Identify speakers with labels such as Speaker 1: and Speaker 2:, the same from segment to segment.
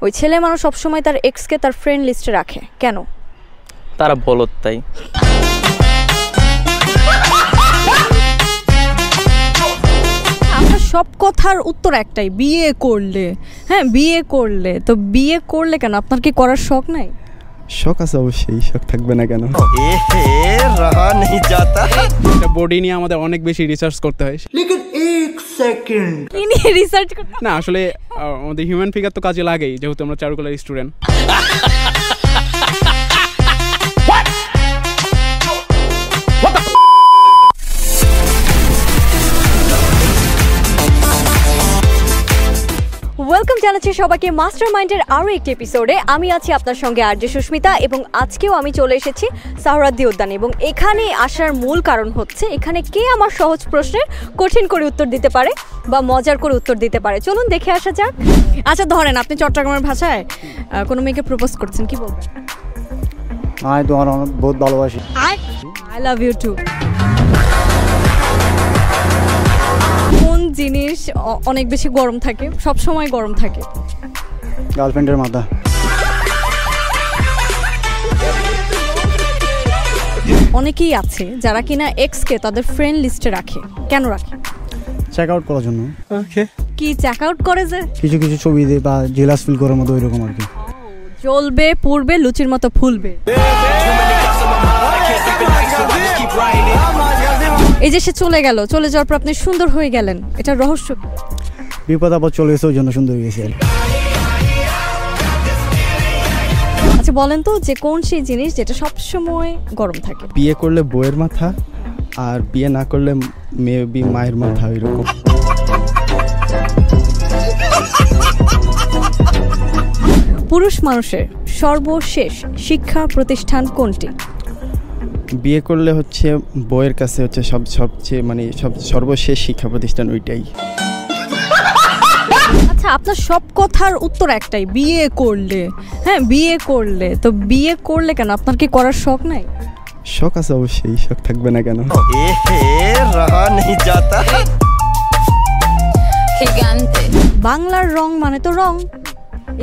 Speaker 1: ওই ছেলে মানুষ সবসময় তার এক্সকে তার ফ্রেন্ড লিস্টে রাখে কেন?
Speaker 2: তারা বলদ তাই।
Speaker 1: আপনার সব কথার উত্তর একটাই, বিয়ে করলে। হ্যাঁ, বিয়ে করলে তো বিয়ে করলে কেন? আপনার কি করার শখ নাই?
Speaker 3: শখ আছে অবশ্যই, শখ থাকবে না কেন?
Speaker 4: এটা বডি নিয়ে আমাদের অনেক বেশি রিসার্চ করতে হয়।
Speaker 1: কি নিয়ে রিসার্চ করতে?
Speaker 4: না আসলে আমাদের হিউম্যান ফিগার তো কাজে লাগেই, যেহেতু আমরা চারুকলার স্টুডেন্ট।
Speaker 1: ওয়েলকাম জানাচ্ছি সবাইকে মাস্টারমাইন্ডের আরও একটি এপিসোডে। আমি আছি আপনার সঙ্গে আরজে সুস্মিতা এবং আজকেও আমি চলে এসেছি সোহরাওয়ার্দী উদ্যানে। এবং এখানে আসার মূল কারণ হচ্ছে এখানে কে আমার সহজ প্রশ্নের কঠিন করে উত্তর দিতে পারে বা মজার করে উত্তর দিতে পারে। চলুন দেখে আসা যাক। আচ্ছা ধরেন আপনি চট্টগ্রামের ভাষায় কোনো মেয়েকে প্রপোজ করছেন, কি বলবেন?
Speaker 3: আমি তোমার বহুত ভালোবাসি।
Speaker 1: I love you too. কোন জিনিস অনেক বেশি গরম থাকে, সব সময় গরম থাকে?
Speaker 3: গার্লফ্রেন্ডের মাথা।
Speaker 1: অনেকেই আছে যারা কিনা এক্সকে তাদের ফ্রেন্ড লিস্টে রাখে, কেন রাখে?
Speaker 3: চেক আউট করার জন্য।
Speaker 1: কি চেক আউট করে? যে
Speaker 3: কিছু কিছু ছবি দিয়ে বা জেলাস ফিল করার মতো ওইরকম আর কি।
Speaker 1: জ্বলবে পুড়বে লুচির মতো ফুলবে। এই যে সে চলে গেল, চলে যাওয়ার পর আপনি সুন্দর হয়ে গেলেন, এটা রহস্য?
Speaker 3: বিপদ আপদ চলে গেছে ওই জন্য সুন্দর হয়ে গেছে।
Speaker 1: আচ্ছা বলেন তো যে কোন সেই জিনিস যেটা সবসময় গরম থাকে?
Speaker 3: বিয়ে করলে বউয়ের মাথা, আর বিয়ে না করলে মেবি মায়ের মাথা, ওইরকম।
Speaker 1: পুরুষ মানুষের সর্বশেষ শিক্ষা প্রতিষ্ঠান কোনটি?
Speaker 3: বিয়ে করলে হচ্ছে বউয়ের কাছে হচ্ছে সবচেয়ে মানে সর্বশেষ শিক্ষা প্রতিষ্ঠান ওইটাই।
Speaker 1: আচ্ছা আপনার সব কথার উত্তর একটাই, বিয়ে করলে। হ্যাঁ, বিয়ে করলে তো বিয়ে করলে কেন? আপনার কি করার শখ নাই?
Speaker 3: শখ আছে অবশ্যই, শখ থাকবে না কেন?
Speaker 1: বাংলার রং মানে তো রং,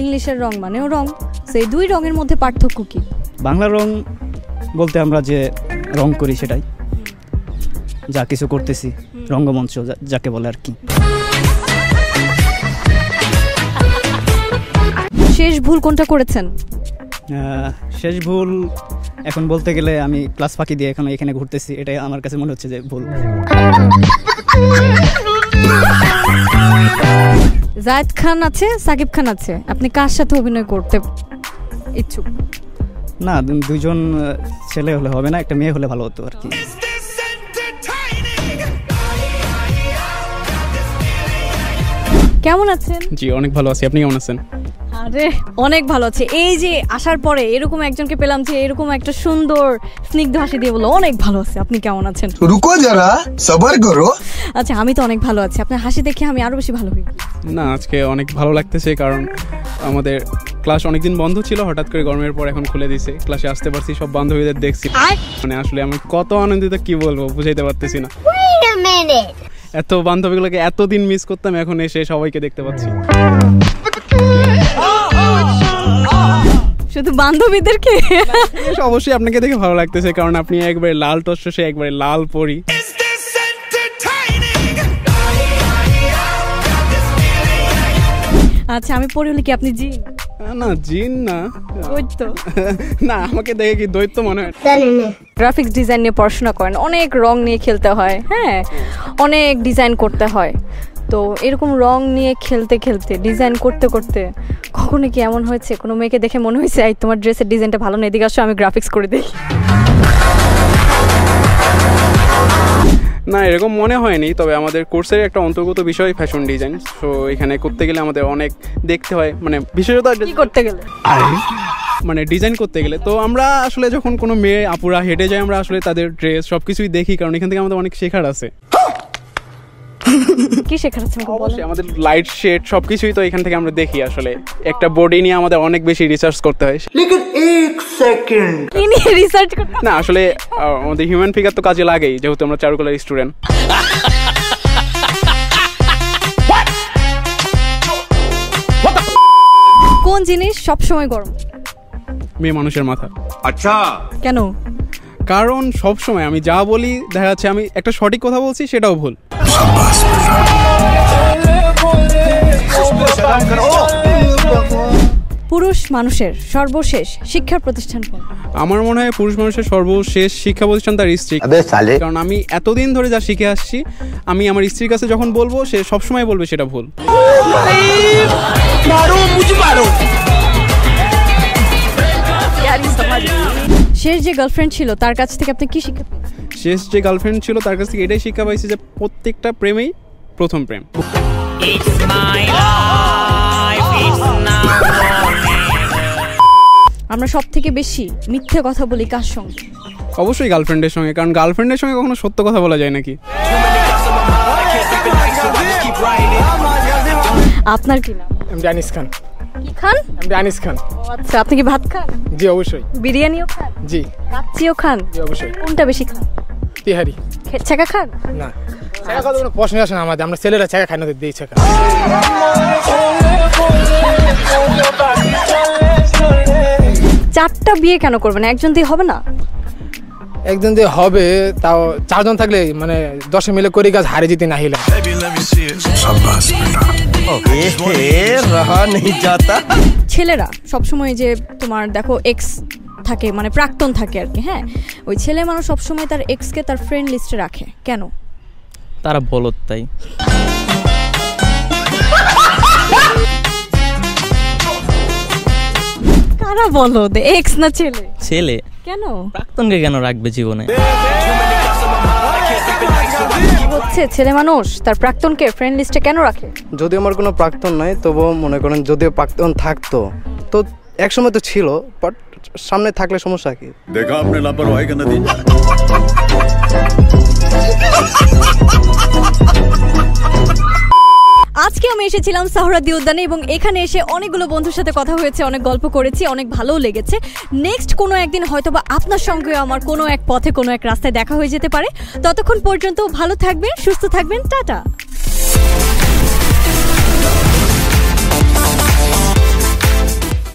Speaker 1: ইংলিশের রং মানেও রং, সেই দুই রঙের মধ্যে পার্থক্য কি?
Speaker 5: বাংলা রং বলতে আমরা যে রং করি সেটাই, যা কিছু করতেছি, রঙ্গমঞ্চ যাকে বলে আর কি।
Speaker 1: শেষ ভুল কোনটা করেছেন?
Speaker 5: শেষ ভুল এখন বলতে গেলে আমি ক্লাস ফাঁকি দিয়ে এখন এখানে ঘুরতেছি, এটাই আমার কাছে মনে হচ্ছে যে ভুল।
Speaker 1: জায়েদ খান আছে, সাকিব খান আছে, আপনি কার সাথে অভিনয় করতে ইচ্ছুক?
Speaker 5: না, দুইজন ছেলে হলে হবে না, একটা মেয়ে হলে ভালো হতো আর কি।
Speaker 1: কেমন আছেন?
Speaker 4: জি অনেক ভালো আছি, আপনি কেমন আছেন?
Speaker 1: আরে অনেক ভালো আছে। এই যে আসার পরে এরকম একজনকে পেলাম যে এরকম একটা সুন্দর স্নিগ্ধ হাসি দিয়ে বললো অনেক ভালো আছে। আপনি কেমন আছেন?
Speaker 6: রুকো যারা, সবার করো।
Speaker 1: আচ্ছা আমি তো অনেক ভালো আছি, আপনার হাসি দেখে আমি আরো বেশি ভালো হই।
Speaker 4: না আজকে অনেক ভালো লাগতেছে, কারণ আমাদের ক্লাস অনেকদিন বন্ধ ছিল, হঠাৎ করে গরমের পর এখন খুলে দিয়েছে, ক্লাসে আসতে পারছি, সব বান্ধবীদের দেখছি, মানে আসলে আমি কত আনন্দিত কি বলবো, বুঝাইতে পারতেছি না। এত বান্ধবীগুলোকে এতদিন মিস করতাম, এখন এসে সবাইকে দেখতে পাচ্ছি।
Speaker 1: শুধু বান্ধবীদেরকে?
Speaker 4: অবশ্যই আপনাকে দেখে ভালো লাগতেছে, কারণ আপনি একবারে লাল টসটসে, একবারে লাল পরি।
Speaker 1: আচ্ছা আমি পড়ি হলে কি আপনি জিন?
Speaker 4: না জিন না,
Speaker 1: দৈত্য।
Speaker 4: না আমাকে দেখে কি দৈত্য মনে হয়?
Speaker 1: গ্রাফিক্স ডিজাইন নিয়ে পড়াশোনা করেন, অনেক রং নিয়ে খেলতে হয়, হ্যাঁ অনেক ডিজাইন করতে হয়। তো এরকম রং নিয়ে খেলতে খেলতে, ডিজাইন করতে করতে কখনো কি এমন হয়েছে কোনো মেয়েকে দেখে মনে হয়েছে এই তোমার ড্রেসের ডিজাইনটা ভালো না, এদিকে আসো আমি গ্রাফিক্স করে দিই?
Speaker 4: না এরকম মনে হয়নি, তবে আমাদের কোর্সের একটা অন্তর্গত বিষয় ফ্যাশন ডিজাইন, সো এখানে করতে গেলে আমাদের অনেক দেখতে হয়, মানে বিশেষত
Speaker 1: কি করতে গেলে,
Speaker 4: মানে ডিজাইন করতে গেলে। তো আমরা আসলে যখন কোনো মেয়ে আপুরা হেঁটে যায়, আমরা আসলে তাদের ড্রেস সবকিছুই দেখি, কারণ এখান থেকে আমাদের অনেক শেখার আছে।
Speaker 1: কি শেখার আছে?
Speaker 4: অবশ্যই আমাদের লাইট শেড সবকিছুই তো এখান থেকে আমরা দেখি। আসলে একটা বডি নিয়ে আমাদের অনেক বেশি রিসার্চ করতে হয়।
Speaker 1: কি নিয়ে রিসার্চ করতে?
Speaker 4: না আসলে আমাদের হিউম্যান ফিগার তো কাজে লাগেই, যেহেতু আমরা চারুকলার স্টুডেন্ট।
Speaker 1: কোন জিনিস সবসময় গরম?
Speaker 4: মেয়ে মানুষের মাথা।
Speaker 7: আচ্ছা
Speaker 1: কেন?
Speaker 4: কারণ সব সময় আমি যা বলি দেখা যাচ্ছে আমি একটা সঠিক কথা বলছি সেটাও ভুল।
Speaker 1: পুরুষ মানুষের সর্বশেষ শিক্ষা প্রতিষ্ঠান কোন?
Speaker 4: আমার মনে হয় পুরুষ মানুষের সর্বশেষ শিক্ষা প্রতিষ্ঠান তার স্ত্রী। কারণ আমি এতদিন ধরে যা শিখে আসছি, আমি আমার স্ত্রীর কাছে যখন বলবো সে সবসময় বলবে সেটা ভুল।
Speaker 1: শেষ যে গার্লফ্রেন্ড ছিল তার কাছ থেকে আপনি কি শিক্ষা পেয়েছেন?
Speaker 4: শেষ যে গার্লফ্রেন্ড ছিল তার কাছ থেকে এটাই শিক্ষা পাইছি যে প্রত্যেকটা প্রেমেই প্রথম প্রেম।
Speaker 1: আমরা সব থেকে বেশি মিথ্যে কথা বলি কার সঙ্গে?
Speaker 4: অবশ্যই গার্লফ্রেন্ডের সঙ্গে, কারণ গার্লফ্রেন্ডের সঙ্গে কখনো সত্য কথা বলা যায় নাকি?
Speaker 1: আপনার কি নাম?
Speaker 8: এমডি আনিস খান।
Speaker 1: কি খান?
Speaker 8: এমডি আনিস খান।
Speaker 1: আচ্ছা, আপনি কি ভাত খান?
Speaker 8: জি অবশ্যই।
Speaker 1: বিরিয়ানিও খান?
Speaker 8: জি।
Speaker 1: কাচ্চিও খান?
Speaker 8: জি অবশ্যই।
Speaker 1: কোনটা বেশি খান?
Speaker 8: তিহারি।
Speaker 1: ছেঁকা খান?
Speaker 8: না, ছেঁকা খাওয়ার কোনো প্রশ্ন আসে না আমাদের, আমরা ছেলেরা ছেঁকা খাই না, দিই ছেঁকা।
Speaker 1: চারটা বিয়ে কেন করবেন? একজন দিয়ে হবে না?
Speaker 8: একজন দিয়ে হবে, তাও চারজন থাকলে মানে 10 মিলে করি কাজ হারে জিতে না হিলা।
Speaker 1: ছেলেরা সবসময় যে তোমার দেখো এক্স থাকে, মানে প্রাক্তন থাকে আর কি, হ্যাঁ, ওই ছেলে মানুষ সবসময় তার এক্সকে তার ফ্রেন্ড লিস্টে রাখে কেন?
Speaker 2: তারা বলত তাই।
Speaker 1: কারা বলো? এক্স না ছেলে?
Speaker 2: ছেলে।
Speaker 1: কেন?
Speaker 2: প্রাক্তনকে কেন রাখবে জীবনে?
Speaker 1: হচ্ছে ছেলে মানুষ তার প্রাক্তনকে ফ্রেন্ড লিস্টে কেন রাখে?
Speaker 9: যদি আমার কোনো প্রাক্তন নাই, তবুও মনে করেন যদিও প্রাক্তন থাকতো তো একসময় তো ছিল, বাট সামনে থাকলে সমস্যা কি?
Speaker 7: দেখা আপনি লাপরওয়াহি কা নতিজা।
Speaker 1: আজকে আমি এসেছিলাম সাহরাদি উদ্যানে এবং এখানে এসে অনেকগুলো বন্ধুর সাথে কথা হয়েছে, অনেক গল্প করেছি, অনেক ভালোও লেগেছে। নেক্সট কোনো একদিন হয়তোবা আপনার সঙ্গে আমার কোনো এক পথে কোনো এক রাস্তায় দেখা হয়ে যেতে পারে। ততক্ষণ পর্যন্ত ভালো থাকবেন, সুস্থ থাকবেন, টাটা।